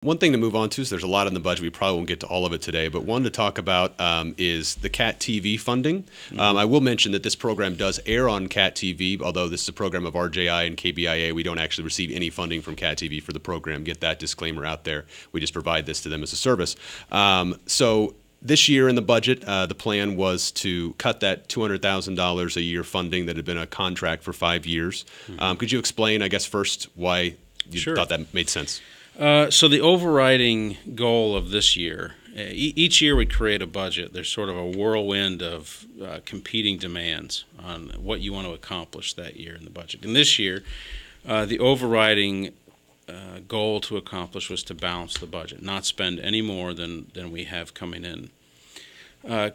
One thing to move on to, so there's a lot in the budget. We probably won't get to all of it today, but one to talk about is the CAT TV funding. I will mention that this program does air on CAT TV, although this is a program of RJI and KBIA. We don't actually receive any funding from CAT TV for the program. Get that disclaimer out there. We just provide this to them as a service. So this year in the budget, the plan was to cut that $200,000 a year funding that had been a contract for 5 years. Could you explain, I guess, first why you Sure. thought that made sense? So the overriding goal of this year, each year we create a budget. There's sort of a whirlwind of competing demands on what you want to accomplish that year in the budget. And this year, the overriding goal to accomplish was to balance the budget, not spend any more than we have coming in.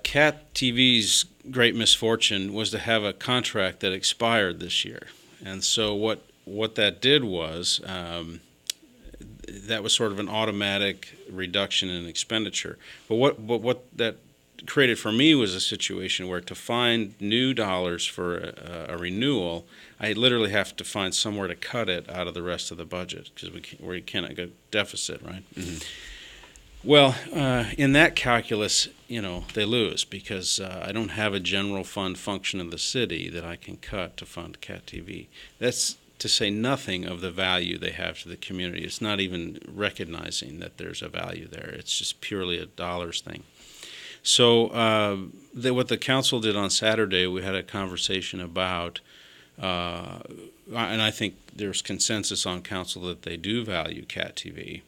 CAT TV's great misfortune was to have a contract that expired this year. And so what that did was that was sort of an automatic reduction in expenditure. But what that created for me was a situation where to find new dollars for a renewal, I literally have to find somewhere to cut it out of the rest of the budget because we cannot go deficit, right? Mm-hmm. Well, in that calculus, they lose because I don't have a general fund function in the city that I can cut to fund CAT TV. That's to say nothing of the value they have to the community. It's not even recognizing that there's a value there. It's just purely a dollars thing. So what the council did on Saturday, we had a conversation about, and I think there's consensus on council that they do value CAT TV.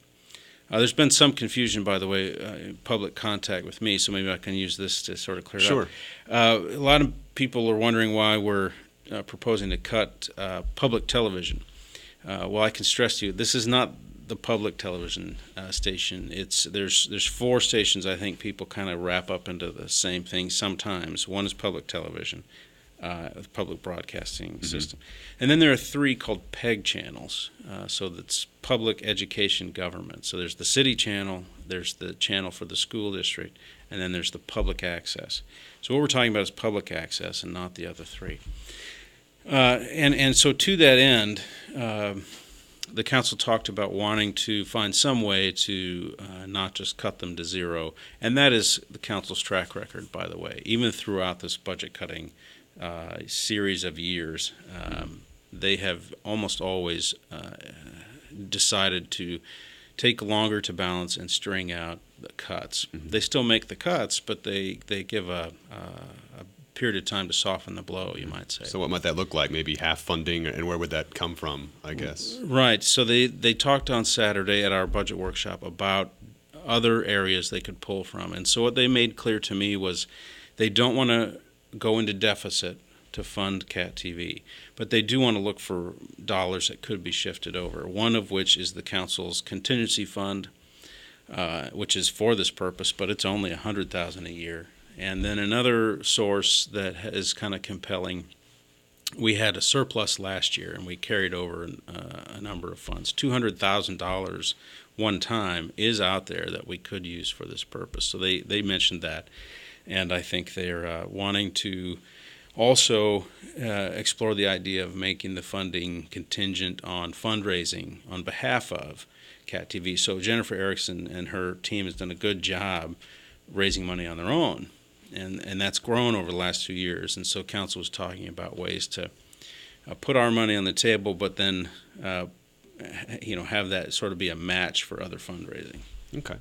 There's been some confusion, by the way, public contact with me, so maybe I can use this to sort of clear it up. Sure. A lot of people are wondering why we're proposing to cut public television. Well, I can stress to you, this is not the public television station. There's 4 stations I think people kind of wrap up into the same thing sometimes. One is public television, the public broadcasting system. And then there are 3 called PEG channels. So that's public education government. So there's the city channel, there's the channel for the school district, and then there's the public access. So what we're talking about is public access and not the other 3. And so to that end, the council talked about wanting to find some way to not just cut them to zero, and that is the council's track record, by the way. Even throughout this budget cutting series of years, they have almost always decided to take longer to balance and string out the cuts. Mm-hmm. They still make the cuts, but they give a period of time to soften the blow, you might say. So what might that look like? Maybe half funding, and where would that come from, I guess? Right. So they talked on Saturday at our budget workshop about other areas they could pull from. And so what they made clear to me was they don't want to go into deficit to fund CAT TV, but they do want to look for dollars that could be shifted over, one of which is the council's contingency fund, which is for this purpose, but it's only $100,000 a year. And then another source that is kind of compelling, we had a surplus last year, and we carried over a number of funds. $200,000 one time is out there that we could use for this purpose. So they mentioned that, and I think they're wanting to also explore the idea of making the funding contingent on fundraising on behalf of CAT TV. So Jennifer Erickson and her team has done a good job raising money on their own. And that's grown over the last 2 years. And so council was talking about ways to put our money on the table, but then have that sort of be a match for other fundraising. Okay.